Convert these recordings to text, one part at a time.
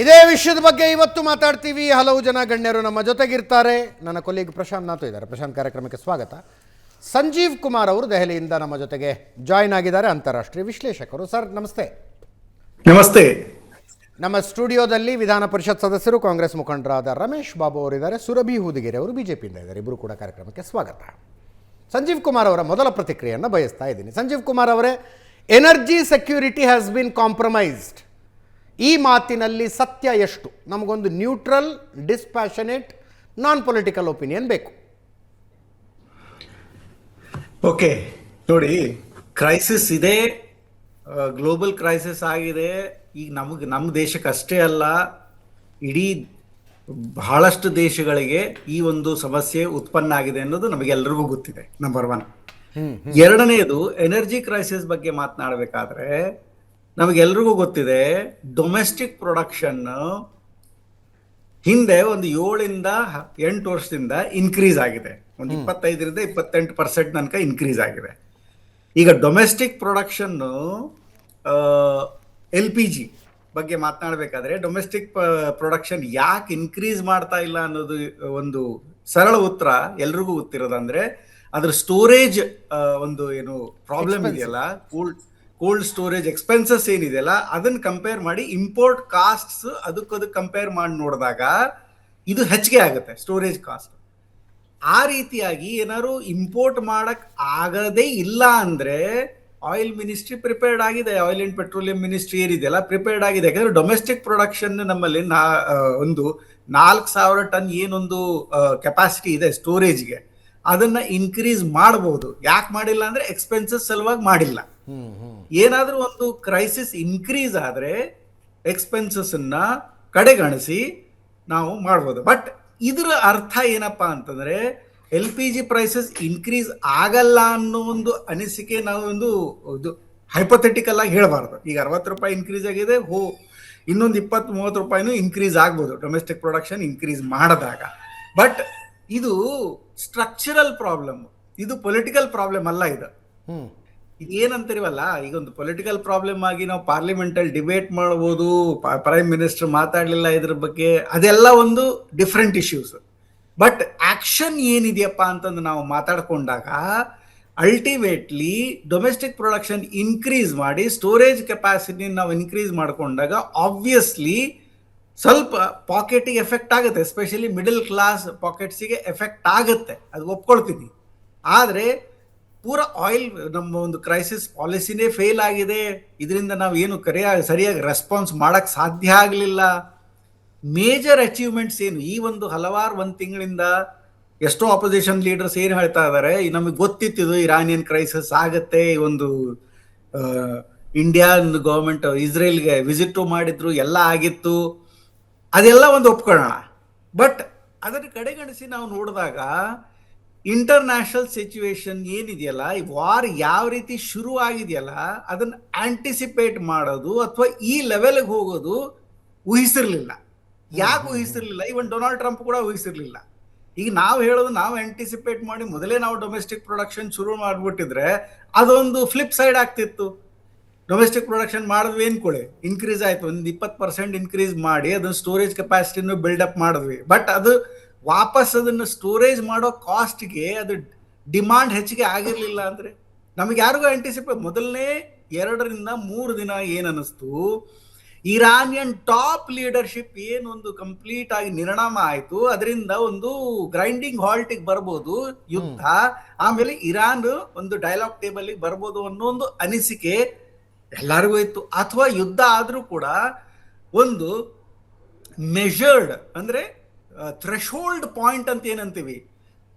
ಇದೇ ವಿಷಯದ ಬಗ್ಗೆ ಇವತ್ತು ಮಾತಾಡ್ತೀವಿ. ಹಲವು ಜನ ಗಣ್ಯರು ನಮ್ಮ ಜೊತೆಗಿರ್ತಾರೆ. ನನ್ನ ಕೊಲೀಗ್ ಪ್ರಶಾಂತ್ ನಾಥ್ ಇದ್ದಾರೆ. ಪ್ರಶಾಂತ್, ಕಾರ್ಯಕ್ರಮಕ್ಕೆ ಸ್ವಾಗತ. ಸಂಜೀವ್ ಕುಮಾರ್ ಅವರು ದೆಹಲಿಯಿಂದ ನಮ್ಮ ಜೊತೆಗೆ ಜಾಯ್ನ್ ಆಗಿದ್ದಾರೆ, ಅಂತಾರಾಷ್ಟ್ರೀಯ ವಿಶ್ಲೇಷಕರು. ಸರ್ ನಮಸ್ತೆ. ನಮಸ್ತೆ. ನಮ್ಮ ಸ್ಟುಡಿಯೋದಲ್ಲಿ ವಿಧಾನ ಪರಿಷತ್ ಸದಸ್ಯರು, ಕಾಂಗ್ರೆಸ್ ಮುಖಂಡರಾದ ರಮೇಶ್ ಬಾಬು ಅವರಿದ್ದಾರೆ, ಸುರಭಿ ಹೂದಿಗೆರೆ ಅವರು ಬಿಜೆಪಿಯಿಂದ ಇದ್ದಾರೆ. ಇಬ್ಬರು ಕೂಡ ಕಾರ್ಯಕ್ರಮಕ್ಕೆ ಸ್ವಾಗತ. ಸಂಜೀವ್ ಕುಮಾರ್ ಅವರ ಮೊದಲ ಪ್ರತಿಕ್ರಿಯೆಯನ್ನು ಬಯಸ್ತಾ ಇದ್ದೀನಿ. ಸಂಜೀವ್ ಕುಮಾರ್ ಅವರೇ, energy security has been compromised. ಈ ಮಾತಿನಲ್ಲಿ ಸತ್ಯ ಎಷ್ಟು? ನಮಗೊಂದು ನ್ಯೂಟ್ರಲ್, ಡಿಸ್ಪ್ಯಾಷನೇಟ್, ನಾನ್ ಪೊಲಿಟಿಕಲ್ ಒಪಿನಿಯನ್ ಬೇಕು. ಓಕೆ, ನೋಡಿ, ಕ್ರೈಸಿಸ್ ಇದೆ, ಗ್ಲೋಬಲ್ ಕ್ರೈಸಿಸ್ ಆಗಿದೆ. ಈಗ ನಮ್ಮ ದೇಶಕ್ಕೆ ಅಷ್ಟೇ ಅಲ್ಲ, ಇಡೀ ಬಹಳಷ್ಟು ದೇಶಗಳಿಗೆ ಈ ಒಂದು ಸಮಸ್ಯೆ ಉತ್ಪನ್ನ ಆಗಿದೆ ಅನ್ನೋದು ನಮಗೆಲ್ಲರಿಗೂ ಗೊತ್ತಿದೆ. ನಂಬರ್ 1. ಎರಡನೆಯದು, ಎನರ್ಜಿ ಕ್ರೈಸಿಸ್ ಬಗ್ಗೆ ಮಾತನಾಡಬೇಕಾದ್ರೆ ನಮಗೆಲ್ರಿಗೂ ಗೊತ್ತಿದೆ, ಡೊಮೆಸ್ಟಿಕ್ ಪ್ರೊಡಕ್ಷನ್ ಹಿಂದೆ ಒಂದು 7ರಿಂದ 8 ವರ್ಷದಿಂದ ಇನ್ಕ್ರೀಸ್ ಆಗಿದೆ. ಒಂದು 25ರಿಂದ 28% ತನಕ ಇನ್ಕ್ರೀಸ್ ಆಗಿದೆ. ಈಗ ಡೊಮೆಸ್ಟಿಕ್ ಪ್ರೊಡಕ್ಷನ್ LPG ಬಗ್ಗೆ ಮಾತನಾಡಬೇಕಾದ್ರೆ ಡೊಮೆಸ್ಟಿಕ್ ಪ್ರೊಡಕ್ಷನ್ ಯಾಕೆ ಇನ್ಕ್ರೀಸ್ ಮಾಡ್ತಾ ಇಲ್ಲ ಅನ್ನೋದು ಒಂದು ಸರಳ ಉತ್ತರ ಎಲ್ರಿಗೂ ಗೊತ್ತಿರೋದಂದ್ರೆ, ಅದ್ರ ಸ್ಟೋರೇಜ್ ಒಂದು ಏನು ಪ್ರಾಬ್ಲಮ್ ಇದೆಯಲ್ಲ, ಕೋಲ್ಡ್ ಸ್ಟೋರೇಜ್ ಎಕ್ಸ್ಪೆನ್ಸಸ್ ಏನಿದೆಯಲ್ಲ, ಅದನ್ನ ಕಂಪೇರ್ ಮಾಡಿ ಇಂಪೋರ್ಟ್ ಕಾಸ್ಟ್ಸ್ ಅದಕ್ಕೆ ಕಂಪೇರ್ ಮಾಡಿ ನೋಡಿದಾಗ ಇದು ಹೆಚ್ಚಿಗೆ ಆಗುತ್ತೆ ಸ್ಟೋರೇಜ್ ಕಾಸ್ಟ್. ಆ ರೀತಿಯಾಗಿ ಏನಾದ್ರು ಇಂಪೋರ್ಟ್ ಮಾಡಕ್ ಆಗದೇ ಇಲ್ಲ ಅಂದ್ರೆ ಆಯಿಲ್ ಮಿನಿಸ್ಟ್ರಿ ಪ್ರಿಪೇರ್ಡ್ ಆಗಿದೆ, ಆಯಿಲ್ ಅಂಡ್ ಪೆಟ್ರೋಲಿಯಂ ಮಿನಿಸ್ಟ್ರಿ ಏನಿದೆಯಲ್ಲ ಪ್ರಿಪೇರ್ಡ್ ಆಗಿದೆ. ಯಾಕಂದ್ರೆ ಡೊಮೆಸ್ಟಿಕ್ ಪ್ರೊಡಕ್ಷನ್ ನಮ್ಮಲ್ಲಿ ಒಂದು 4,000 ಟನ್ ಏನೊಂದು ಕೆಪಾಸಿಟಿ ಇದೆ ಸ್ಟೋರೇಜ್ಗೆ, ಅದನ್ನ ಇನ್ಕ್ರೀಸ್ ಮಾಡಬಹುದು. ಯಾಕೆ ಮಾಡಿಲ್ಲ ಅಂದ್ರೆ ಎಕ್ಸ್ಪೆನ್ಸಸ್ ಸಲುವಾಗಿ ಮಾಡಿಲ್ಲ. ಏನಾದ್ರೂ ಒಂದು ಕ್ರೈಸಿಸ್ ಇನ್ಕ್ರೀಸ್ ಆದ್ರೆ ಎಕ್ಸ್ಪೆನ್ಸಸ್ ಅನ್ನ ಕಡೆಗಣಿಸಿ ನಾವು ಮಾಡ್ಬೋದು. ಬಟ್ ಇದರ ಅರ್ಥ ಏನಪ್ಪಾ ಅಂತಂದ್ರೆ, LPG ಪ್ರೈಸಸ್ ಇನ್ಕ್ರೀಸ್ ಆಗಲ್ಲ ಅನ್ನೋ ಒಂದು ಅನಿಸಿಕೆ ನಾವು ಒಂದು ಹೈಪೋಥೆಟಿಕಲ್ ಆಗಿ ಹೇಳಬಾರ್ದು. ಈಗ 60 ರೂಪಾಯಿ ಇನ್ಕ್ರೀಸ್ ಆಗಿದೆ, ಇನ್ನೊಂದು 20-30 ರೂಪಾಯಿನೂ ಇನ್ಕ್ರೀಸ್ ಆಗ್ಬೋದು ಡೊಮೆಸ್ಟಿಕ್ ಪ್ರೊಡಕ್ಷನ್ ಇನ್ಕ್ರೀಸ್ ಮಾಡಿದಾಗ. ಬಟ್ ಇದು ಸ್ಟ್ರಕ್ಚರಲ್ ಪ್ರಾಬ್ಲಮ್, ಇದು ಪೊಲಿಟಿಕಲ್ ಪ್ರಾಬ್ಲಮ್ ಅಲ್ಲ. ಇದು ಏನಂತಿರವಲ್ಲ, ಈಗ ಒಂದು ಪೊಲಿಟಿಕಲ್ ಪ್ರಾಬ್ಲಮ್ ಆಗಿ ನಾವು ಪಾರ್ಲಿಮೆಂಟ್ ಅಲ್ಲಿ ಡಿಬೇಟ್ ಮಾಡಬಹುದು, ಪ್ರೈಮ್ ಮಿನಿಸ್ಟರ್ ಮಾತಾಡ್ಲಿಲ್ಲ ಇದ್ರ ಬಗ್ಗೆ, ಅದೆಲ್ಲ ಒಂದು ಡಿಫ್ರೆಂಟ್ ಇಶ್ಯೂಸ್. ಬಟ್ ಆಕ್ಷನ್ ಏನಿದೆಯಪ್ಪ ಅಂತಂದು ನಾವು ಮಾತಾಡ್ಕೊಂಡಾಗ ಅಲ್ಟಿಮೇಟ್ಲಿ ಡೊಮೆಸ್ಟಿಕ್ ಪ್ರೊಡಕ್ಷನ್ ಇನ್ಕ್ರೀಸ್ ಮಾಡಿ ಸ್ಟೋರೇಜ್ ಕೆಪಾಸಿಟಿ ನಾವು ಇನ್ಕ್ರೀಸ್ ಮಾಡ್ಕೊಂಡಾಗ ಆಬ್ವಿಯಸ್ಲಿ ಸ್ವಲ್ಪ ಪಾಕೆಟಿಗೆ ಎಫೆಕ್ಟ್ ಆಗುತ್ತೆ, ಎಸ್ಪೆಷಲಿ ಮಿಡಲ್ ಕ್ಲಾಸ್ ಪಾಕೆಟ್ಸಿಗೆ ಎಫೆಕ್ಟ್ ಆಗುತ್ತೆ, ಅದು ಒಪ್ಕೊಳ್ತೀನಿ. ಆದರೆ ಪೂರ ಆಯಿಲ್ ನಮ್ಮ ಒಂದು ಕ್ರೈಸಿಸ್ ಪಾಲಿಸಿನೇ ಫೇಲ್ ಆಗಿದೆ, ಇದರಿಂದ ನಾವು ಏನು ಸರಿಯಾಗಿ ರೆಸ್ಪಾನ್ಸ್ ಮಾಡಕ್ ಸಾಧ್ಯ ಆಗಲಿಲ್ಲ. ಮೇಜರ್ ಅಚೀವ್ಮೆಂಟ್ಸ್ ಏನು ಈ ಒಂದು ಒಂದು ತಿಂಗಳಿಂದ ಎಷ್ಟೋ ಅಪೋಸಿಷನ್ ಲೀಡರ್ಸ್ ಏನು ಹೇಳ್ತಾ ಇದ್ದಾರೆ, ನಮಗೆ ಗೊತ್ತಿತ್ತು ಇರಾನಿಯನ್ ಕ್ರೈಸಿಸ್ ಆಗತ್ತೆ, ಈ ಒಂದು ಇಂಡಿಯನ್ ಗವರ್ಮೆಂಟ್ ಇಸ್ರೇಲ್ಗೆ ವಿಸಿಟ್ ಮಾಡಿದ್ರು, ಎಲ್ಲ ಆಗಿತ್ತು, ಅದೆಲ್ಲ ಒಂದು ಒಪ್ಕೊಳ್ಳೋಣ. ಬಟ್ ಅದನ್ನು ಕಡೆಗಣಿಸಿ ನಾವು ನೋಡಿದಾಗ ಇಂಟರ್ನ್ಯಾಷನಲ್ ಸಿಚುವೇಶನ್ ಏನಿದೆಯಲ್ಲ, ಈ ವಾರ್ ಯಾವ ರೀತಿ ಶುರು ಆಗಿದೆಯಲ್ಲ, ಅದನ್ನ ಆಂಟಿಸಿಪೇಟ್ ಮಾಡೋದು ಅಥವಾ ಈ ಲೆವೆಲ್ಗೆ ಹೋಗೋದು ಊಹಿಸಿರ್ಲಿಲ್ಲ. ಯಾಕೆ ಊಹಿಸಿರ್ಲಿಲ್ಲ? ಇವನ್ ಡೊನಾಲ್ಡ್ ಟ್ರಂಪ್ ಕೂಡ ಊಹಿಸಿರ್ಲಿಲ್ಲ. ಈಗ ನಾವು ಹೇಳೋದು, ನಾವು ಆಂಟಿಸಿಪೇಟ್ ಮಾಡಿ ಮೊದಲೇ ನಾವು ಡೊಮೆಸ್ಟಿಕ್ ಪ್ರೊಡಕ್ಷನ್ ಶುರು ಮಾಡಿಬಿಟ್ಟಿದ್ರೆ ಅದೊಂದು ಫ್ಲಿಪ್ ಸೈಡ್ ಆಗ್ತಿತ್ತು. ಡೊಮೆಸ್ಟಿಕ್ ಪ್ರೊಡಕ್ಷನ್ ಮಾಡಿದ್ವಿ ಅನ್ಕೊಳ್ಳಿ, ಇನ್ಕ್ರೀಸ್ ಆಯ್ತು, ಒಂದು 20% ಇನ್ಕ್ರೀಸ್ ಮಾಡಿ ಅದನ್ನ ಸ್ಟೋರೇಜ್ ಕೆಪಾಸಿಟಿನೂ ಬಿಲ್ಡಪ್ ಮಾಡಿದ್ವಿ. ಬಟ್ ಅದು ವಾಪಸ್ ಅದನ್ನು ಸ್ಟೋರೇಜ್ ಮಾಡೋ ಕಾಸ್ಟ್ಗೆ ಅದು ಡಿಮಾಂಡ್ ಹೆಚ್ಚಿಗೆ ಆಗಿರಲಿಲ್ಲ ಅಂದರೆ ನಮಗೆ ಯಾರಿಗೂ ಆಂಟಿಸಿಪೇಟ್. ಮೊದಲನೇ 2ರಿಂದ 3 ದಿನ ಏನನ್ನಿಸ್ತು, ಇರಾನಿಯನ್ ಟಾಪ್ ಲೀಡರ್ಶಿಪ್ ಏನೊಂದು ಕಂಪ್ಲೀಟ್ ಆಗಿ ನಿರ್ಣಾಮ ಆಯಿತು, ಅದರಿಂದ ಒಂದು ಗ್ರೈಂಡಿಂಗ್ ಹಾಲ್ಟಿಗೆ ಬರ್ಬೋದು ಯುದ್ಧ, ಆಮೇಲೆ ಇರಾನ್ ಒಂದು ಡೈಲಾಗ್ ಟೇಬಲ್ಗೆ ಬರ್ಬೋದು ಅನ್ನೋ ಒಂದು ಅನಿಸಿಕೆ ಎಲ್ಲರಿಗೂ ಇತ್ತು. ಅಥವಾ ಯುದ್ಧ ಆದರೂ ಕೂಡ ಒಂದು ಮೆಷರ್ಡ್ ಅಂದರೆ ಥ್ರೆಶೋಲ್ಡ್ ಪಾಯಿಂಟ್ ಅಂತ ಏನಂತೀವಿ,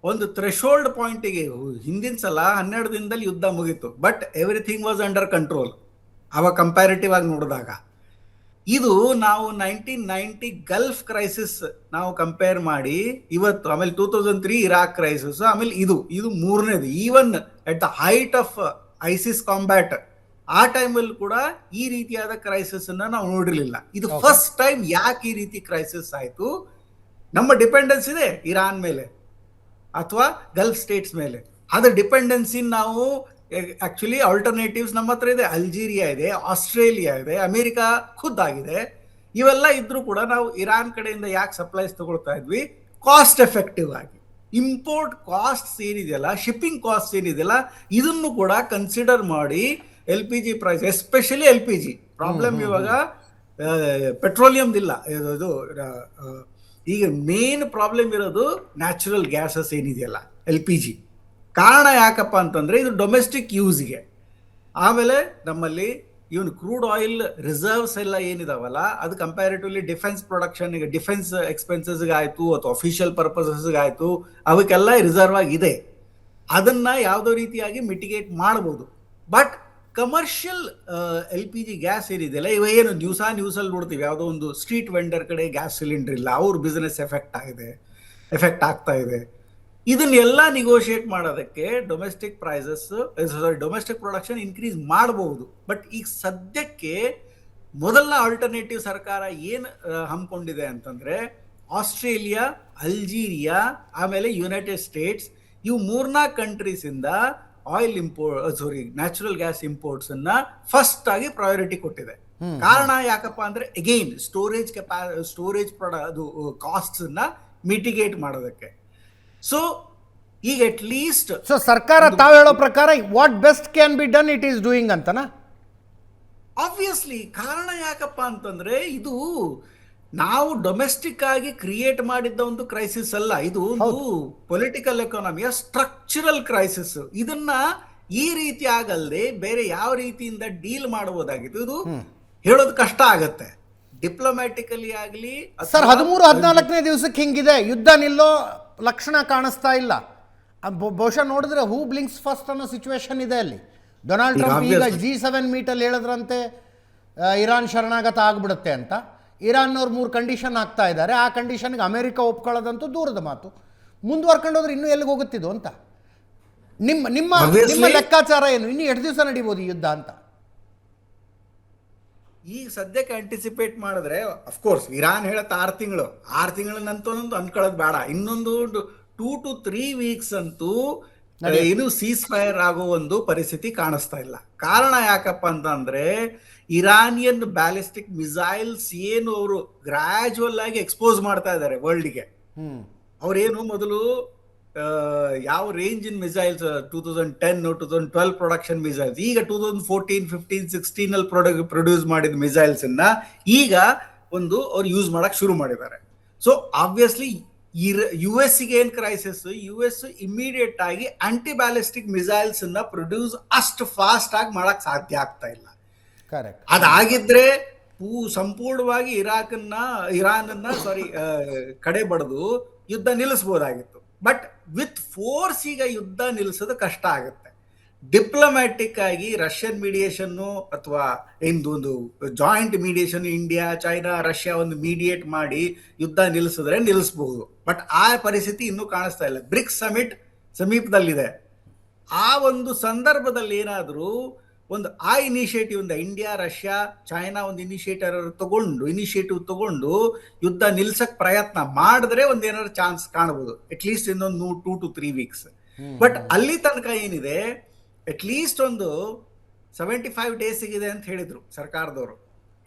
ಒಂದು ಥ್ರೆಶೋಲ್ಡ್ ಪಾಯಿಂಟಿಗೆ ಹಿಂದಿನ ಸಲ 12 ದಿನದಲ್ಲಿ ಯುದ್ಧ ಮುಗೀತು. But everything was under control ಅವಾಗ ಕಂಪ್ಯಾರಿಟಿವ್ ಆಗಿ ನೋಡಿದಾಗ. ಇದು ನಾವು 1990 ಗಲ್ಫ್ ಕ್ರೈಸಿಸ್ ನಾವು ಕಂಪೇರ್ ಮಾಡಿ ಇವತ್ತು, ಆಮೇಲೆ 2003 ಇರಾಕ್ ಕ್ರೈಸಿಸ್, ಆಮೇಲೆ ಇದು ಮೂರನೇದು. Even at the height of ISIS combat ಆ ಟೈಮಲ್ಲಿ ಕೂಡ ಈ ರೀತಿಯಾದ ಕ್ರೈಸಿಸ್ ಅನ್ನ ನಾವು ನೋಡಿರ್ಲಿಲ್ಲ. ಇದು ಫಸ್ಟ್ ಟೈಮ್. ಯಾಕೆ ಈ ರೀತಿ ಕ್ರೈಸಿಸ್ ಆಯ್ತು? ನಮ್ಮ ಡಿಪೆಂಡೆನ್ಸ್ ಇದೆ ಇರಾನ್ ಮೇಲೆ ಅಥವಾ ಗಲ್ಫ್ ಸ್ಟೇಟ್ಸ್ ಮೇಲೆ. ಅದ್ರ ಡಿಪೆಂಡೆನ್ಸಿ ನಾವು ಆಕ್ಚುಲಿ ಆಲ್ಟರ್ನೇಟಿವ್ಸ್ ನಮ್ಮ ಹತ್ರ ಇದೆ. ಅಲ್ಜೀರಿಯಾ ಇದೆ, ಆಸ್ಟ್ರೇಲಿಯಾ ಇದೆ, ಅಮೆರಿಕ ಖುದ್ದಾಗಿದೆ. ಇವೆಲ್ಲ ಇದ್ರೂ ಕೂಡ ನಾವು ಇರಾನ್ ಕಡೆಯಿಂದ ಯಾಕೆ ಸಪ್ಲೈಸ್ ತಗೊಳ್ತಾ ಇದ್ವಿ, ಕಾಸ್ಟ್ ಎಫೆಕ್ಟಿವ್ ಆಗಿ. ಇಂಪೋರ್ಟ್ ಕಾಸ್ಟ್ ಏನಿದೆಯಲ್ಲ, ಶಿಪ್ಪಿಂಗ್ ಕಾಸ್ಟ್ ಏನಿದೆಯಲ್ಲ, ಇದನ್ನು ಕೂಡ ಕನ್ಸಿಡರ್ ಮಾಡಿ L P G price, especially L P G problem ಇವಾಗ ಪೆಟ್ರೋಲಿಯಂದಿಲ್ಲ ಇದು ಈಗ ಮೇನ್ ಪ್ರಾಬ್ಲಮ್ ಇರೋದು ನ್ಯಾಚುರಲ್ ಗ್ಯಾಸಸ್ ಏನಿದೆಯಲ್ಲ, ಎಲ್ ಪಿ ಜಿ. ಕಾರಣ ಯಾಕಪ್ಪ ಅಂತಂದ್ರೆ ಇದು ಡೊಮೆಸ್ಟಿಕ್ ಯೂಸ್ಗೆ. ಆಮೇಲೆ ನಮ್ಮಲ್ಲಿ ಇವನು ಕ್ರೂಡ್ ಆಯಿಲ್ ರಿಸರ್ವ್ಸ್ ಎಲ್ಲ ಏನಿದಾವಲ್ಲ, ಅದು ಕಂಪ್ಯಾರಿಟಿವ್ಲಿ ಡಿಫೆನ್ಸ್ ಪ್ರೊಡಕ್ಷನ್, ಈಗ ಡಿಫೆನ್ಸ್ ಎಕ್ಸ್ಪೆನ್ಸಸ್ಗೆ ಆಯಿತು ಅಥವಾ ಅಫಿಷಿಯಲ್ ಪರ್ಪಸಸ್ಗೆ ಆಯಿತು, ಅವಕ್ಕೆಲ್ಲ ರಿಸರ್ವ್ ಆಗಿದೆ. ಅದನ್ನ ಯಾವುದೋ ರೀತಿಯಾಗಿ ಮಿಟಿಗೇಟ್ ಮಾಡ್ಬೋದು. But commercial L P G gas ಏನಿದೆಯಲ್ಲ, ಇವ ಏನು ನ್ಯೂಸಲ್ಲಿ ನೋಡ್ತೀವಿ, ಯಾವುದೋ ಒಂದು ಸ್ಟ್ರೀಟ್ ವೆಂಡರ್ ಕಡೆ ಗ್ಯಾಸ್ ಸಿಲಿಂಡರ್ ಇಲ್ಲ, ಅವ್ರ ಬಿಸ್ನೆಸ್ ಎಫೆಕ್ಟ್ ಆಗ್ತಾ ಇದೆ. ಇದನ್ನೆಲ್ಲ ನಿಗೋಷಿಯೇಟ್ ಮಾಡೋದಕ್ಕೆ ಡೊಮೆಸ್ಟಿಕ್ ಡೊಮೆಸ್ಟಿಕ್ ಪ್ರೊಡಕ್ಷನ್ ಇನ್ಕ್ರೀಸ್ ಮಾಡಬಹುದು. ಬಟ್ ಈಗ ಸದ್ಯಕ್ಕೆ ಮೊದಲ ಆಲ್ಟರ್ನೇಟಿವ್ ಸರ್ಕಾರ ಏನು ಹಮ್ಮಿಕೊಂಡಿದೆ ಅಂತಂದ್ರೆ, ಆಸ್ಟ್ರೇಲಿಯಾ, ಅಲ್ಜೀರಿಯಾ, ಆಮೇಲೆ ಯುನೈಟೆಡ್ ಸ್ಟೇಟ್ಸ್, ಇವು 4 ಕಂಟ್ರೀಸ್ ಇಂದ ನ್ಯಾಚುರಲ್ ಗ್ಯಾಸ್ ಇಂಪೋರ್ಟ್ಸ್ ಅನ್ನ ಫಸ್ಟ್ ಆಗಿ ಪ್ರಯಾರಿಟಿ ಕೊಟ್ಟಿದೆ. ಕಾರಣ ಯಾಕಪ್ಪ ಅಂದ್ರೆ, ಅಗೈನ್ ಸ್ಟೋರೇಜ್ ಅದು ಕಾಸ್ಟ್ ಅನ್ನ ಮಿಟಿಗೇಟ್ ಮಾಡೋದಕ್ಕೆ. ಸೊ ಈಗ ಅಟ್ ಲೀಸ್ಟ್ ಸರ್ಕಾರ ತಾವು ಹೇಳೋ ಪ್ರಕಾರ what best can be done it is doing ಅಂತನಾ? ಆಬ್ವಿಯಸ್ಲಿ. ಕಾರಣ ಯಾಕಪ್ಪ ಅಂತಂದ್ರೆ, ಇದು ನಾವು ಡೊಮೆಸ್ಟಿಕ್ ಆಗಿ ಕ್ರಿಯೇಟ್ ಮಾಡಿದ್ದ ಒಂದು ಕ್ರೈಸಿಸ್ ಅಲ್ಲ, ಇದು ಒಂದು ಪೊಲಿಟಿಕಲ್ ಎಕಾನಮಿಯ ಸ್ಟ್ರಕ್ಚರಲ್ ಕ್ರೈಸಿಸ್. ಇದನ್ನ ಈ ರೀತಿ ಆಗಲ್ಲದೆ ಬೇರೆ ಯಾವ ರೀತಿಯಿಂದ ಡೀಲ್ ಮಾಡಬಹುದಾಗಿತ್ತು, ಇದು ಹೇಳೋದು ಕಷ್ಟ ಆಗತ್ತೆ. ಡಿಪ್ಲೊಮ್ಯಾಟಿಕಲಿ ಆಗಲಿ ಸರ್, 13-14ನೇ ದಿವಸಕ್ಕೆ ಹಿಂಗಿದೆ, ಯುದ್ಧ ನಿಲ್ಲೋ ಲಕ್ಷಣ ಕಾಣಿಸ್ತಾ ಇಲ್ಲ. ಬಹುಶಃ ನೋಡಿದ್ರೆ ಹೂ ಬ್ಲಿಂಕ್ಸ್ ಫಸ್ಟ್ ಅನ್ನೋ ಸಿಚುವೇಶನ್ ಇದೆ ಅಲ್ಲಿ. ಡೊನಾಲ್ಡ್ ಟ್ರಂಪ್ ಈಗ G7 ಮೀಟಲ್ಲಿ ಹೇಳಿದ್ರಂತೆ ಇರಾನ್ ಶರಣಾಗತ ಆಗ್ಬಿಡುತ್ತೆ ಅಂತ. ಇರಾನ್ನವ್ರು 3 ಕಂಡೀಷನ್ ಹಾಕ್ತಾ ಇದ್ದಾರೆ. ಆ ಕಂಡೀಷನ್ಗೆ ಅಮೆರಿಕ ಒಪ್ಕೊಳ್ಳೋದಂತೂ ದೂರದ ಮಾತು. ಮುಂದುವರ್ಕೊಂಡು ಹೋದ್ರೆ ಇನ್ನೂ ಎಲ್ಲಿಗೆ ಹೋಗುತ್ತಿದ್ದು ಅಂತ ನಿಮ್ಮ ಲೆಕ್ಕಾಚಾರ ಏನು? ಇನ್ನು ಎಷ್ಟು ದಿವಸ ನಡೀಬೋದು ಈ ಯುದ್ಧ ಅಂತ? ಈಗ ಸದ್ಯಕ್ಕೆ ಆಂಟಿಸಿಪೇಟ್ ಮಾಡಿದ್ರೆ ಅಫ್ಕೋರ್ಸ್ ಇರಾನ್ ಹೇಳತ್ತೆ 6 ತಿಂಗಳಂತೂ ಅನ್ಕೊಳ್ಳೋದು ಬೇಡ. ಇನ್ನೊಂದು 2 to 3 weeks ಅಂತೂ ಏನು ಸೀಸ್ ಫೈರ್ ಆಗೋ ಒಂದು ಪರಿಸ್ಥಿತಿ ಕಾಣಿಸ್ತಾ ಇಲ್ಲ. ಕಾರಣ ಯಾಕಪ್ಪ ಅಂತಂದ್ರೆ, ಇರಾನಿಯನ್ ಬ್ಯಾಲಿಸ್ಟಿಕ್ ಮಿಸೈಲ್ಸ್ ಏನು ಅವರು ಗ್ರಾಜುವಲ್ ಆಗಿ ಎಕ್ಸ್ಪೋಸ್ ಮಾಡ್ತಾ ಇದ್ದಾರೆ ವರ್ಲ್ಡ್ಗೆ. ಅವ್ರೇನು ಮೊದಲು ಯಾವ ರೇಂಜ್ ಇನ್ ಮಿಸೈಲ್ಸ್ 2010 2012 ಪ್ರೊಡಕ್ಷನ್ ಮಿಸೈಲ್ಸ್, ಈಗ 2014 15 16 ಅಲ್ಲಿ ಪ್ರೊಡ್ಯೂಸ್ ಮಾಡಿದ ಮಿಸೈಲ್ಸ್ ಅನ್ನ ಈಗ ಅವ್ರು ಯೂಸ್ ಮಾಡಕ್ ಶುರು ಮಾಡಿದ್ದಾರೆ. ಸೊ ಆಬ್ವಿಯಸ್ಲಿ US ಗೆ ಏನ್ ಕ್ರೈಸಿಸ್, US ಇಮಿಡಿಯೇಟ್ ಆಗಿ ಆಂಟಿ ಬ್ಯಾಲಿಸ್ಟಿಕ್ ಮಿಸೈಲ್ಸ್ ಅನ್ನ ಪ್ರೊಡ್ಯೂಸ್ ಅಷ್ಟು ಫಾಸ್ಟ್ ಆಗಿ ಮಾಡಕ್ ಸಾಧ್ಯ ಆಗ್ತಾ ಇಲ್ಲ. ಅದಾಗಿದ್ರೆ ಸಂಪೂರ್ಣವಾಗಿ ಇರಾನ್ ಅನ್ನ ಕಡೆ ಬಡ್ದು ಯುದ್ಧ ನಿಲ್ಲಿಸಬಹುದಾಗಿತ್ತು. ಬಟ್ ವಿತ್ ಫೋರ್ಸ್ ಈಗ ಯುದ್ಧ ನಿಲ್ಲಿಸೋದು ಕಷ್ಟ ಆಗುತ್ತೆ. ಡಿಪ್ಲೊಮ್ಯಾಟಿಕ್ ಆಗಿ ರಷ್ಯನ್ ಮೀಡಿಯೇಷನ್ ಅಥವಾ ಒಂದು joint mediation, India, China, Russia ಒಂದು ಮೀಡಿಯೇಟ್ ಮಾಡಿ ಯುದ್ಧ ನಿಲ್ಲಿಸಬಹುದು. ಬಟ್ ಆ ಪರಿಸ್ಥಿತಿ ಇನ್ನೂ ಕಾಣಿಸ್ತಾ ಇಲ್ಲ. ಬ್ರಿಕ್ಸ್ ಸಮಿಟ್ ಸಮೀಪದಲ್ಲಿದೆ. ಆ ಒಂದು ಸಂದರ್ಭದಲ್ಲಿ ಏನಾದರೂ ಆ ಇನಿಷಿಯೇಟಿವ್ ಇಂಡಿಯಾ, ರಷ್ಯಾ, ಚೈನಾ ಒಂದು ಇನಿಷಿಯೇಟಿವ್ ತಗೊಂಡು ಯುದ್ಧ ನಿಲ್ಸಕ್ ಪ್ರಯತ್ನ ಮಾಡಿದ್ರೆ ಏನಾದ್ರು ಚಾನ್ಸ್ ಕಾಣಬಹುದು, ಅಟ್ ಲೀಸ್ಟ್ ಇನ್ನೊಂದು 2 to 3 weeks. ಬಟ್ ಅಲ್ಲಿ ತನಕ ಏನಿದೆ, ಅಟ್ ಲೀಸ್ಟ್ 75 days ಸಿಗಿದೆ ಅಂತ ಹೇಳಿದ್ರು ಸರ್ಕಾರದವರು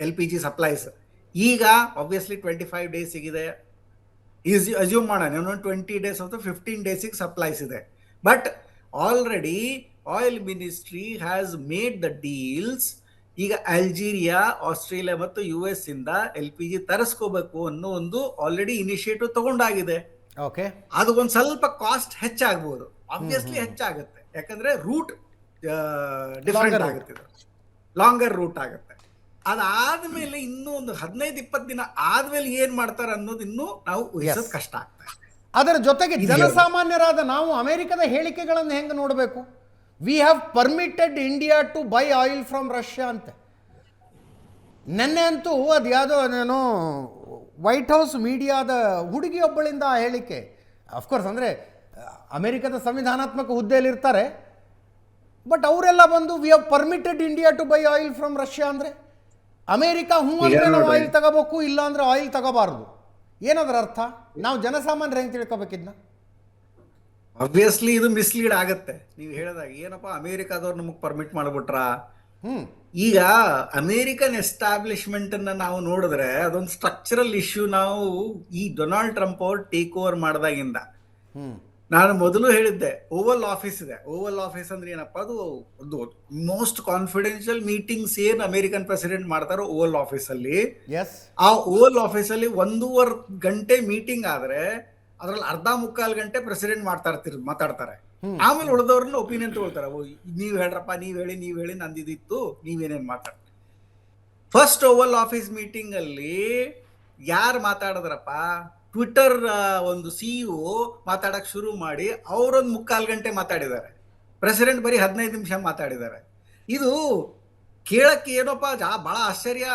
LPG ಸಪ್ಲೈಸ್. ಈಗ ಆಬ್ವಿಯಸ್ಲಿ 25 days ಸಿಗಿದೆ, ಅಸ್ಯೂಮ್ ಮಾಡೋಣ 20 days ಅಥವಾ 15 days ಸಪ್ಲೈಸ್ ಇದೆ. But already oil ministry has made the deals. ಈಗ ಅಲ್ಜೀರಿಯಾ, ಆಸ್ಟ್ರೇಲಿಯಾ ಮತ್ತು US ಇಂದ LPG ತರಿಸ್ಕೋಬೇಕು ಅನ್ನೋ ಆಲ್ರೆಡಿ ಇನಿಷಿಯೇಟಿವ್ ತಗೊಂಡಾಗಿದೆ. ಅದು ಸ್ವಲ್ಪ ಕಾಸ್ಟ್ ಹೆಚ್ಚಾಗಬಹುದು, ಆಬ್ವಿಯಸ್ಲಿ ಹೆಚ್ಚಾಗುತ್ತೆ, ಯಾಕಂದ್ರೆ ರೂಟ್ ಡಿಫರೆಂಟ್ ಆಗುತ್ತೆ, ಲಾಂಗರ್ ರೂಟ್ ಆಗುತ್ತೆ. ಅದಾದ್ಮೇಲೆ ಇನ್ನೂ 15-20 ದಿನ ಆದ್ಮೇಲೆ ಏನ್ ಮಾಡ್ತಾರೆ ಅನ್ನೋದು ಇನ್ನೂ ನಾವು ಊಹಿಸೋದು ಕಷ್ಟ ಆಗ್ತದೆ. ಅದರ ಜೊತೆಗೆ ಜನಸಾಮಾನ್ಯರಾದ ನಾವು ಅಮೆರಿಕದ ಹೇಳಿಕೆಗಳನ್ನು ಹೆಂಗೆ ನೋಡಬೇಕು? We have permitted India to buy oil from Russia ಅಂತ. ನೆನ್ನೆ ಅಂತೂ ಅದು ಯಾವುದೋ ವೈಟ್ ಹೌಸ್ ಮೀಡಿಯಾದ ಹುಡುಗಿಯೊಬ್ಬಳಿಂದ ಆ ಹೇಳಿಕೆ. ಅಫ್ಕೋರ್ಸ್ ಅಂದರೆ ಅಮೆರಿಕದ ಸಂವಿಧಾನಾತ್ಮಕ ಹುದ್ದೆಯಲ್ಲಿರ್ತಾರೆ, ಬಟ್ ಅವರೆಲ್ಲ ಬಂದು we have permitted India to buy oil from Russia ಅಂದರೆ ಅಮೇರಿಕಾ ಅಂದರೆ ನಾವು ಆಯಿಲ್ ತಗೋಬೇಕು, ಇಲ್ಲ ಅಂದರೆ ಆಯಿಲ್ ತಗೋಬಾರ್ದು. ಏನದರ ಅರ್ಥ? ನಾವು ಜನಸಾಮಾನ್ಯರು ಹೆಂಗೆ ತಿಳ್ಕೊಬೇಕಿದ್ನ? ಆಬ್ವಿಯಸ್ಲಿ ಇದು ಮಿಸ್ಲೀಡ್ ಆಗತ್ತೆ. ನೀವು ಹೇಳಿದಾಗ ಏನಪ್ಪ ಅಮೇರಿಕಾದವ್ರು ನಮಗೆ ಪರ್ಮಿಟ್ ಮಾಡಿಬಿಟ್ರಾ, ಈಗ ಅಮೇರಿಕನ್ ಎಸ್ಟಾಬ್ಲಿಷ್ಮೆಂಟ್ ಅನ್ನ ನಾವು ನೋಡಿದ್ರೆ ಅದೊಂದು ಸ್ಟ್ರಕ್ಚರಲ್ ಇಶ್ಯೂ. ನಾವು ಈ ಡೊನಾಲ್ಡ್ ಟ್ರಂಪ್ ಅವ್ರು ಟೇಕ್ ಓವರ್ ಮಾಡಿದಾಗಿಂದ ನಾನು ಮೊದಲು ಹೇಳಿದ್ದೆ, ಓವಲ್ ಆಫೀಸ್ ಇದೆ. ಓವಲ್ ಆಫೀಸ್ ಅಂದ್ರೆ ಏನಪ್ಪ, ಅದು ಒಂದು ಮೋಸ್ಟ್ ಕಾನ್ಫಿಡೆನ್ಷಿಯಲ್ ಮೀಟಿಂಗ್ಸ್ ಏನ್ ಅಮೇರಿಕನ್ ಪ್ರೆಸಿಡೆಂಟ್ ಮಾಡ್ತಾರೋ ಓವಲ್ ಆಫೀಸ್ ಅಲ್ಲಿ, ಆ ಓವಲ್ ಆಫೀಸ್ ಅಲ್ಲಿ 1.5 ಗಂಟೆ ಮೀಟಿಂಗ್ ಆದ್ರೆ ಅದ್ರಲ್ಲಿ ಅರ್ಧ ಮುಕ್ಕಾಲು ಗಂಟೆ ಪ್ರೆಸಿಡೆಂಟ್ ಮಾತಾಡ್ತಾರೆ. ಆಮೇಲೆ ಉಳಿದವ್ರನ್ನ ಒಪಿನಿಯನ್ ತಗೊಳ್ತಾರೆ. ನೀವ್ ಹೇಳ್ರಪ್ಪ, ನೀವ್ ಹೇಳಿ ನಂದಿದಿತ್ತು, ನೀವೇನೇನ್ ಮಾತಾಡ್ತಾರೆ. ಫಸ್ಟ್ ಓವಲ್ ಆಫೀಸ್ ಮೀಟಿಂಗ್ ಅಲ್ಲಿ ಯಾರು ಮಾತಾಡಿದ್ರಪ್ಪ, ಟ್ವಿಟರ್ ಒಂದು ಸಿಇಒ ಮಾತಾಡಕ್ ಶುರು ಮಾಡಿ ಅವರೊಂದು 3/4 ಗಂಟೆ ಮಾತಾಡಿದ್ದಾರೆ. ಪ್ರೆಸಿಡೆಂಟ್ ಬರೀ 15 ನಿಮಿಷ ಮಾತಾಡಿದ್ದಾರೆ. ಇದು ಕೇಳಕ್ಕೆ ಏನಪ್ಪ ಬಹಳ ಆಶ್ಚರ್ಯ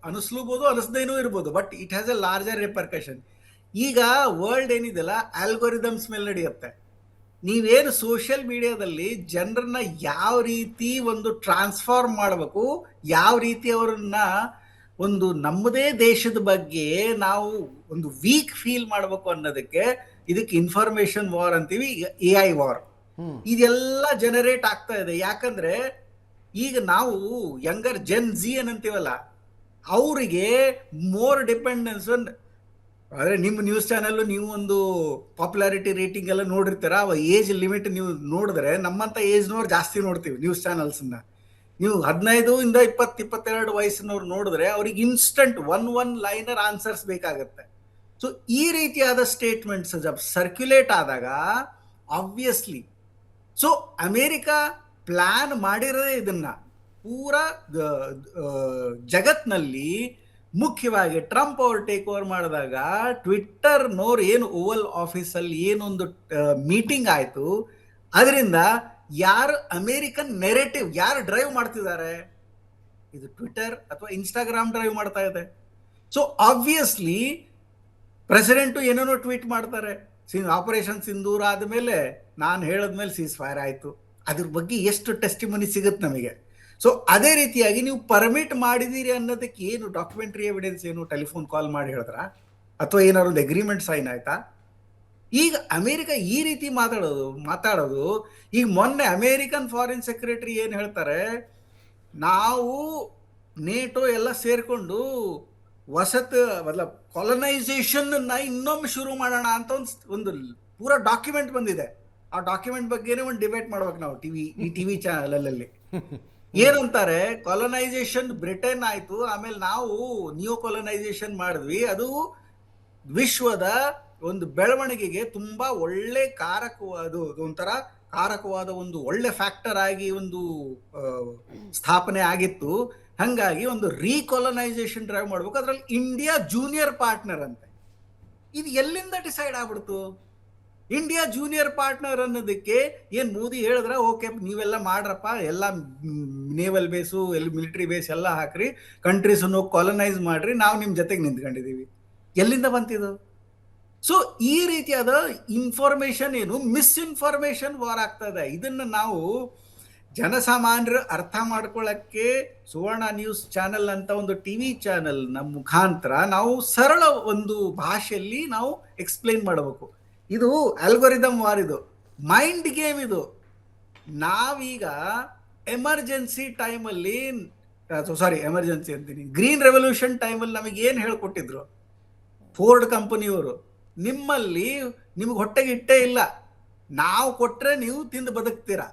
ಅನಿಸ್ಲೂಬಹುದು, ಅನಿಸ್ದೇನೂ ಇರ್ಬೋದು, but it has a larger repercussion. ಈಗ ವರ್ಲ್ಡ್ ಏನಿದೆಲ್ಲ ಆಲ್ಗೋರಿದಮ್ಸ್ ಮೇಲೆ ನಡೆಯುತ್ತೆ. ನೀವೇನು ಸೋಷಿಯಲ್ ಮೀಡಿಯಾದಲ್ಲಿ ಜನರನ್ನ ಯಾವ ರೀತಿ ಒಂದು ಟ್ರಾನ್ಸ್ಫಾರ್ಮ್ ಮಾಡಬೇಕು, ಯಾವ ರೀತಿ ಅವರನ್ನ ಒಂದು ನಮ್ಮದೇ ದೇಶದ ಬಗ್ಗೆ ನಾವು ಒಂದು ವೀಕ್ ಫೀಲ್ ಮಾಡಬೇಕು ಅನ್ನೋದಕ್ಕೆ, ಇದಕ್ಕೆ ಇನ್ಫಾರ್ಮೇಶನ್ ವಾರ್ ಅಂತೀವಿ, AI ವಾರ್. ಇದೆಲ್ಲ ಜನರೇಟ್ ಆಗ್ತಾ ಇದೆ. ಯಾಕಂದ್ರೆ ಈಗ ನಾವು ಯಂಗರ್ ಜೆನ್ ಜಿ ಏನಂತೀವಲ್ಲ, ಅವರಿಗೆ ಮೋರ್ ಡಿಪೆಂಡೆನ್ಸ್. ಆದ್ರೆ ನಿಮ್ಮ ನ್ಯೂಸ್ ಚಾನೆಲ್ ನೀವು ಒಂದು ಪಾಪ್ಯುಲಾರಿಟಿ ರೇಟಿಂಗ್ ಎಲ್ಲ ನೋಡಿರ್ತೀರ, ಅವ ಏಜ್ ಲಿಮಿಟ್ ನೀವು ನೋಡಿದ್ರೆ ನಮ್ಮಂತ ಏಜ್ನವ್ರು ಜಾಸ್ತಿ ನೋಡ್ತೀವಿ ನ್ಯೂಸ್ ಚಾನೆಲ್ಸ್ನ. ನೀವು 15 ಇಂದ 20-22 ವಯಸ್ಸಿನವ್ರು ನೋಡಿದ್ರೆ ಅವ್ರಿಗೆ ಇನ್ಸ್ಟಂಟ್ ಒನ್ ಲೈನರ್ ಆನ್ಸರ್ಸ್ ಬೇಕಾಗತ್ತೆ. ಸೊ ಈ ರೀತಿಯಾದ ಸ್ಟೇಟ್ಮೆಂಟ್ಸ್ ಸರ್ಕ್ಯುಲೇಟ್ ಆದಾಗ ಆಬ್ವಿಯಸ್ಲಿ, ಸೊ ಅಮೇರಿಕಾ ಪ್ಲಾನ್ ಮಾಡಿರೋದೇ ಇದನ್ನ ಪೂರಾ ಜಗತ್ನಲ್ಲಿ. ಮುಖ್ಯವಾಗಿ ಟ್ರಂಪ್ ಅವರು ಟೇಕ್ ಓವರ್ ಮಾಡಿದಾಗ ಟ್ವಿಟ್ಟರ್ನವ್ರು ಏನು ಓವಲ್ ಆಫೀಸಲ್ಲಿ ಏನೊಂದು ಮೀಟಿಂಗ್ ಆಯಿತು, ಅದರಿಂದ ಯಾರು ಅಮೇರಿಕನ್ ನೆರೇಟಿವ್ ಯಾರು ಡ್ರೈವ್ ಮಾಡ್ತಿದ್ದಾರೆ, ಇದು ಟ್ವಿಟರ್ ಅಥವಾ ಇನ್ಸ್ಟಾಗ್ರಾಮ್ ಡ್ರೈವ್ ಮಾಡ್ತಾ ಇದೆ. ಸೊ ಆಬ್ವಿಯಸ್ಲಿ ಪ್ರೆಸಿಡೆಂಟು ಏನೇನೋ ಟ್ವೀಟ್ ಮಾಡ್ತಾರೆ. ಆಪರೇಷನ್ ಸಿಂಧೂರ ಆದಮೇಲೆ ನಾನು ಹೇಳಿದ್ಮೇಲೆ ಸೀಸ್ ಫೈರ್ ಆಯಿತು, ಅದ್ರ ಬಗ್ಗೆ ಎಷ್ಟು ಟೆಸ್ಟಿಮನಿ ಸಿಗುತ್ತೆ ನಮಗೆ. ಸೊ ಅದೇ ರೀತಿಯಾಗಿ ನೀವು ಪರ್ಮಿಟ್ ಮಾಡಿದ್ದೀರಿ ಅನ್ನೋದಕ್ಕೆ ಏನು ಡಾಕ್ಯುಮೆಂಟ್ರಿ ಎವಿಡೆನ್ಸ್, ಏನು ಟೆಲಿಫೋನ್ ಕಾಲ್ ಮಾಡಿ ಹೇಳಿದ್ರ, ಅಥವಾ ಏನಾದ್ರು ಒಂದು ಅಗ್ರಿಮೆಂಟ್ ಸೈನ್ ಆಯ್ತಾ? ಈಗ ಅಮೇರಿಕ ಈ ರೀತಿ ಮಾತಾಡೋದು ಈಗ ಮೊನ್ನೆ ಅಮೇರಿಕನ್ ಫಾರಿನ್ ಸೆಕ್ರೆಟರಿ ಏನು ಹೇಳ್ತಾರೆ, ನಾವು ನೇಟೋ ಎಲ್ಲ ಸೇರ್ಕೊಂಡು ವಸತ್ ಕಾಲನೈಸೇಷನ್ ಇನ್ನೊಮ್ಮೆ ಶುರು ಮಾಡೋಣ ಅಂತ ಒಂದು ಪೂರಾ ಡಾಕ್ಯುಮೆಂಟ್ ಬಂದಿದೆ. ಆ ಡಾಕ್ಯುಮೆಂಟ್ ಬಗ್ಗೆನೇ ಒಂದು ಡಿಬೇಟ್ ಮಾಡ್ಬೇಕು ನಾವು ಟಿವಿ ಚಾನಲಲ್ಲಿ. ಏನಂತಾರೆ, ಕಾಲನೈಸೇಷನ್ ಬ್ರಿಟನ್ ಆಯ್ತು, ಆಮೇಲೆ ನಾವು ನ್ಯೂ ಕಾಲನೈಸೇಷನ್ ಮಾಡಿದ್ವಿ, ಅದು ವಿಶ್ವದ ಒಂದು ಬೆಳವಣಿಗೆಗೆ ತುಂಬಾ ಒಳ್ಳೆ ಒಂಥರ ಕಾರಕವಾದ ಒಂದು ಒಳ್ಳೆ ಫ್ಯಾಕ್ಟರ್ ಆಗಿ ಒಂದು ಸ್ಥಾಪನೆ ಆಗಿತ್ತು. ಹಂಗಾಗಿ ಒಂದು ರೀಕಾಲನೈಸೇಷನ್ ಡ್ರೈವ್ ಮಾಡ್ಬೇಕು, ಅದ್ರಲ್ಲಿ ಇಂಡಿಯಾ ಜೂನಿಯರ್ ಪಾರ್ಟ್ನರ್ ಅಂತೆ. ಇದು ಎಲ್ಲಿಂದ ಡಿಸೈಡ್ ಆಗ್ಬಿಡ್ತು? ಇಂಡಿಯಾ ಜೂನಿಯರ್ ಪಾರ್ಟ್ನರ್ ಅನ್ನೋದಕ್ಕೆ ಏನ್ ಮೋದಿ ಹೇಳಿದ್ರ, ಓಕೆ ನೀವೆಲ್ಲ ಮಾಡ್ರಪ್ಪ, ಎಲ್ಲ ನೇವಲ್ ಬೇಸು ಮಿಲಿಟರಿ ಬೇಸ್ ಎಲ್ಲ ಹಾಕ್ರಿ, ಕಂಟ್ರೀಸ್ ಕಾಲನೈಸ್ ಮಾಡ್ರಿ, ನಾವು ನಿಮ್ ಜೊತೆಗೆ ನಿಂತ್ಕೊಂಡಿದೀವಿ. ಎಲ್ಲಿಂದ ಬಂತಿದ್ದು? ಸೊ ಈ ರೀತಿಯಾದ ಇನ್ಫಾರ್ಮೇಶನ್ ಏನು ಮಿಸ್ಇನ್ಫಾರ್ಮೇಶನ್ ವಾರ್ ಆಗ್ತದೆ. ಇದನ್ನ ನಾವು ಜನಸಾಮಾನ್ಯರು ಅರ್ಥ ಮಾಡ್ಕೊಳ್ಳಕ್ಕೆ ಸುವರ್ಣ ನ್ಯೂಸ್ ಚಾನೆಲ್ ಅಂತ ಒಂದು ಟಿವಿ ಚಾನೆಲ್ ನಮ್ಮ ಮುಖಾಂತರ ನಾವು ಸರಳ ಒಂದು ಭಾಷೆಯಲ್ಲಿ ನಾವು ಎಕ್ಸ್ಪ್ಲೈನ್ ಮಾಡಬೇಕು. ಇದು ಆಲ್ಗೊರಿದಮ್ ವಾರ್, ಇದು ಮೈಂಡ್ ಗೇಮ್. ಇದು ನಾವೀಗ ಎಮರ್ಜೆನ್ಸಿ ಟೈಮಲ್ಲಿ, ಎಮರ್ಜೆನ್ಸಿ ಅಂತೀನಿ, ಗ್ರೀನ್ ರೆವಲ್ಯೂಷನ್ ಟೈಮಲ್ಲಿ ನಮಗೆ ಏನು ಹೇಳ್ಕೊಟ್ಟಿದ್ರು ಫೋರ್ಡ್ ಕಂಪನಿಯವರು, ನಿಮಗೆ ಹೊಟ್ಟೆಗೆ ಇಟ್ಟೇ ಇಲ್ಲ, ನಾವು ಕೊಟ್ರೆ ನೀವು ತಿಂದು ಬದುಕ್ತೀರಾ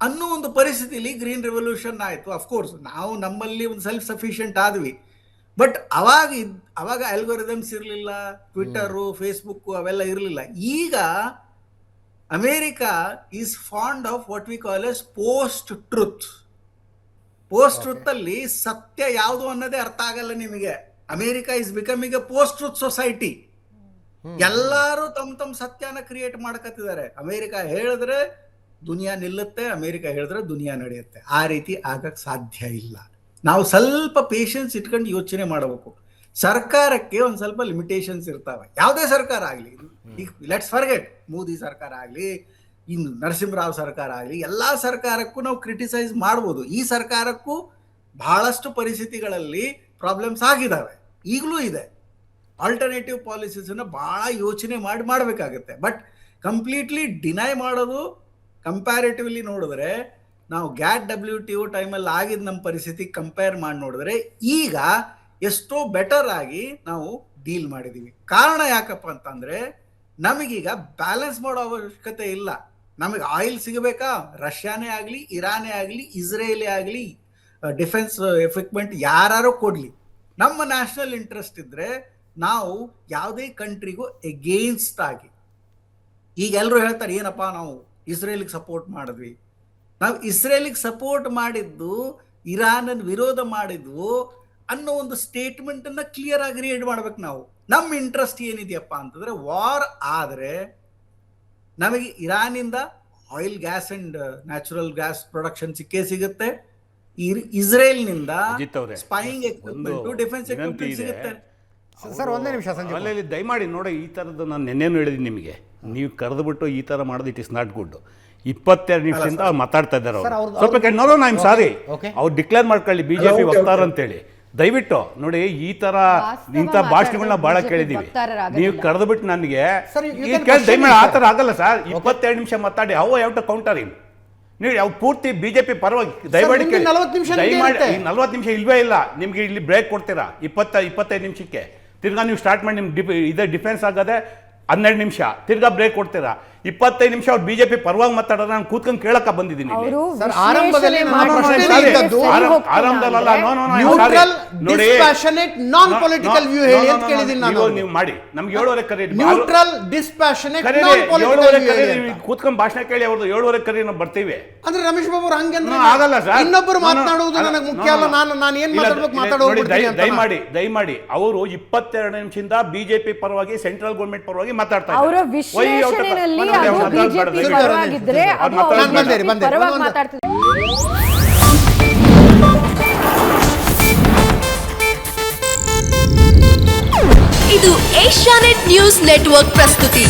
ಅನ್ನೋ ಒಂದು ಪರಿಸ್ಥಿತಿಲಿ ಗ್ರೀನ್ ರೆವಲ್ಯೂಷನ್ ಆಯಿತು. ಅಫ್ಕೋರ್ಸ್ ನಾವು ನಮ್ಮಲ್ಲಿ ಒಂದು ಸೆಲ್ಫ್ ಸಫಿಷಿಯೆಂಟ್ ಆದ್ವಿ, ಬಟ್ ಅವಾಗ ಆಲ್ಗೊರಿದಮ್ಸ್ ಇರಲಿಲ್ಲ, ಟ್ವಿಟರು ಫೇಸ್ಬುಕ್ ಅವೆಲ್ಲ ಇರಲಿಲ್ಲ. ಈಗ America is fond of what we call as post truth. Post truth ಅಲ್ಲಿ ಸತ್ಯ ಯಾವುದು ಅನ್ನೋದೇ ಅರ್ಥ ಆಗಲ್ಲ ನಿಮಗೆ. America is becoming a post truth society. ಎಲ್ಲಾರು ತಮ್ಮ ಸತ್ಯನ ಕ್ರಿಯೇಟ್ ಮಾಡ್ಕತ್ತಿದ್ದಾರೆ. ಅಮೇರಿಕಾ ಹೇಳಿದ್ರೆ ದುನಿಯಾ ನಿಲ್ಲುತ್ತೆ, ಅಮೇರಿಕಾ ಹೇಳಿದ್ರೆ ದುನಿಯಾ ನಡೆಯುತ್ತೆ. ಆ ರೀತಿ ಆಗಕ್ ಸಾಧ್ಯ ಇಲ್ಲ. ನಾವು ಸ್ವಲ್ಪ ಪೇಷನ್ಸ್ ಇಟ್ಕೊಂಡು ಯೋಚನೆ ಮಾಡಬೇಕು. ಸರ್ಕಾರಕ್ಕೆ ಒಂದ್ ಸ್ವಲ್ಪ ಲಿಮಿಟೇಷನ್ಸ್ ಇರ್ತಾವೆ, ಯಾವುದೇ ಸರ್ಕಾರ ಆಗ್ಲಿ. ಈಗ ಲೆಟ್ಸ್ ಫರ್ಗೆಟ್ ಮೋದಿ ಸರ್ಕಾರ ಆಗ್ಲಿ, ಇನ್ನು ನರಸಿಂಹರಾವ್ ಸರ್ಕಾರ ಆಗ್ಲಿ, ಎಲ್ಲಾ ಸರ್ಕಾರಕ್ಕೂ ನಾವು ಕ್ರಿಟಿಸೈಸ್ ಮಾಡ್ಬೋದು. ಈ ಸರ್ಕಾರಕ್ಕೂ ಬಹಳಷ್ಟು ಪರಿಸ್ಥಿತಿಗಳಲ್ಲಿ ಪ್ರಾಬ್ಲಮ್ಸ್ ಆಗಿದಾವೆ, ಈಗಲೂ ಇದೆ. ಆಲ್ಟರ್ನೇಟಿವ್ ಪಾಲಿಸೀಸ್ ಅನ್ನ ಬಹಳ ಯೋಚನೆ ಮಾಡಬೇಕಾಗತ್ತೆ. ಬಟ್ ಕಂಪ್ಲೀಟ್ಲಿ ಡಿನೈ ಮಾಡೋದು, ಕಂಪ್ಯಾರಿಟಿವ್ಲಿ ನೋಡಿದ್ರೆ ನಾವು GATT ಟೈಮಲ್ಲಿ ಆಗಿದ್ದ ನಮ್ಮ ಪರಿಸ್ಥಿತಿ ಕಂಪೇರ್ ಮಾಡಿ ನೋಡಿದ್ರೆ ಈಗ ಎಷ್ಟೋ ಬೆಟರ್ ಆಗಿ ನಾವು ಡೀಲ್ ಮಾಡಿದೀವಿ. ಕಾರಣ ಯಾಕಪ್ಪ ಅಂತಂದ್ರೆ ನಮಗೀಗ ಬ್ಯಾಲೆನ್ಸ್ ಮಾಡೋ ಅವಶ್ಯಕತೆ ಇಲ್ಲ. ನಮಗೆ ಆಯಿಲ್ ಸಿಗಬೇಕಾ, ರಷ್ಯಾನೇ ಆಗಲಿ, ಇರಾನೇ ಆಗಲಿ, ಇಸ್ರೇಲೇ ಆಗಲಿ, ಡಿಫೆನ್ಸ್ ಎಕ್ವಿಪ್ಮೆಂಟ್ ಯಾರು ಕೊಡ್ಲಿ, ನಮ್ಮ ನ್ಯಾಷನಲ್ ಇಂಟ್ರೆಸ್ಟ್ ಇದ್ರೆ ನಾವು ಯಾವುದೇ ಕಂಟ್ರಿಗೂ ಎಗೇನ್ಸ್ಟ್ ಆಗಿ, ಈಗ ಎಲ್ಲರೂ ಹೇಳ್ತಾರೆ ಏನಪ್ಪಾ ನಾವು ಇಸ್ರೇಲಿಗೆ ಸಪೋರ್ಟ್ ಮಾಡಿದ್ವಿ. ನಾವು ಇಸ್ರೇಲಿಗೆ ಸಪೋರ್ಟ್ ಮಾಡಿದ್ದು, ಇರಾನ್ ವಿರೋಧ ಮಾಡಿದ್ವು ಅನ್ನೋ ಒಂದು ಸ್ಟೇಟ್ಮೆಂಟ್ ಅನ್ನ ಕ್ಲಿಯರ್ ಆಗಿ ರೀಡ್ ಮಾಡ್ಬೇಕು ನಾವು. ನಮ್ಮ ಇಂಟ್ರೆಸ್ಟ್ ಏನಿದೆಯಪ್ಪ ಅಂತಂದ್ರೆ ವಾರ್ ಆದ್ರೆ ನಮಗೆ ಇರಾನಿಂದ oil, gas and natural gas production ಸಿಗುತ್ತೆ, ಇಸ್ರೇಲ್ನಿಂದ ಸ್ಪೈಯಿಂಗ್ ಎಕ್ವಿಪ್ಮೆಂಟ್, ಡಿಫೆನ್ಸ್ ಎಕ್ವಿಪ್ಮೆಂಟ್ ಸಿಗುತ್ತೆ. ಸರ್ ಒಂದೇ ನಿಮಿಷ ಸಂಜೆ ಅಲ್ಲಿ ದಯಮಾಡಿ ನೋಡಿ, ಈ ಥರದ್ದು ನಾನು ನೆನ್ನೆನೂ ಹೇಳಿದ್ದೀನಿ ನಿಮಗೆ, ನೀವು ಕರೆದುಬಿಟ್ಟು ಈ ಥರ ಮಾಡೋದು ಇಟ್ ಇಸ್ ನಾಟ್ ಗುಡ್. 22 ನಿಮಿಷದಿಂದ ಅವ್ರು ಮಾತಾಡ್ತಾ ಇದ್ದಾರೆ. ಅವರು ಸ್ವಲ್ಪ ನೋ ಐ ಆಮ್ ಸಾರಿ, ಅವ್ರು ಡಿಕ್ಲೇರ್ ಮಾಡ್ಕೊಳ್ಳಿ ಬಿಜೆಪಿ ವಕ್ತಾರ ಅಂತೇಳಿ. ದಯವಿಟ್ಟು ನೋಡಿ, ಈ ತರ ಇಂಥ ಭಾಷಣಗಳನ್ನ ಬಹಳ ಕೇಳಿದೀವಿ. ನೀವು ಕರೆದುಬಿಟ್ಟು ನನಗೆ ದಯಮಾಡಿ ಆ ಥರ ಆಗಲ್ಲ ಸರ್. 22 ನಿಮಿಷ ಮಾತಾಡಿ ಹೌ ಹ್ಯಾವ್ ಟು ಕೌಂಟರ್ ಇನ್. ನೀವು ಯಾವ ಪೂರ್ತಿ ಬಿಜೆಪಿ ಪರವಾಗಿ ದಯಮಾಡಿ ಕೇಳಿ. 40 ನಿಮಿಷ ಇಲ್ವೇ ಇಲ್ಲ ನಿಮ್ಗೆ. ಇಲ್ಲಿ ಬ್ರೇಕ್ ಕೊಡ್ತೀರಾ 25 ನಿಮಿಷಕ್ಕೆ. ತಿರ್ಗಾ ನೀವು ಸ್ಟಾರ್ಟ್ ಮಾಡಿ ನಿಮ್ಗೆ ಇದೇ ಡಿಫೆನ್ಸ್ ಆಗದೆ 12 ನಿಮಿಷ, ತಿರ್ಗಾ ಬ್ರೇಕ್ ಕೊಡ್ತೀರಾ. 25 ನಿಮಿಷ ಅವ್ರು ಬಿಜೆಪಿ ಪರವಾಗಿ ಮಾತಾಡೋದು ನಾನು ಕೂತ್ಕೊಂಡು ಕೇಳಕ್ಕ ಬಂದಿದ್ದೀನಿ. ನೀವು ಮಾಡಿ ನಮ್ಗೆ 7:30 ಕರೀರಿ, ಕೂತ್ಕೊಂಡು ಭಾಷಣ ಕೇಳಿ. ಅವ್ರದ್ದು 7:30 ಕರೀರಿ, ನಾವು ಬರ್ತೀವಿ. ಅಂದ್ರೆ ರಮೇಶ್ ಬಾಬು ಹಂಗೆ ಆಗಲ್ಲ ಸರ್. ಇನ್ನೊಬ್ಬರು ಮಾತನಾಡುವುದು ನನಗೆ ಮುಖ್ಯ ಅಲ್ಲ. ನಾನು ಏನ್ ದಯಮಾಡಿ ಅವರು 22 ನಿಮಿಷದಿಂದ ಬಿಜೆಪಿ ಪರವಾಗಿ, ಸೆಂಟ್ರಲ್ ಗೌರ್ಮೆಂಟ್ ಪರವಾಗಿ ಮಾತಾಡ್ತಾರೆ. ಇದು ಏಷ್ಯಾನೆಟ್ ನ್ಯೂಸ್ ನೆಟ್ವರ್ಕ್ ಪ್ರಸ್ತುತಿ.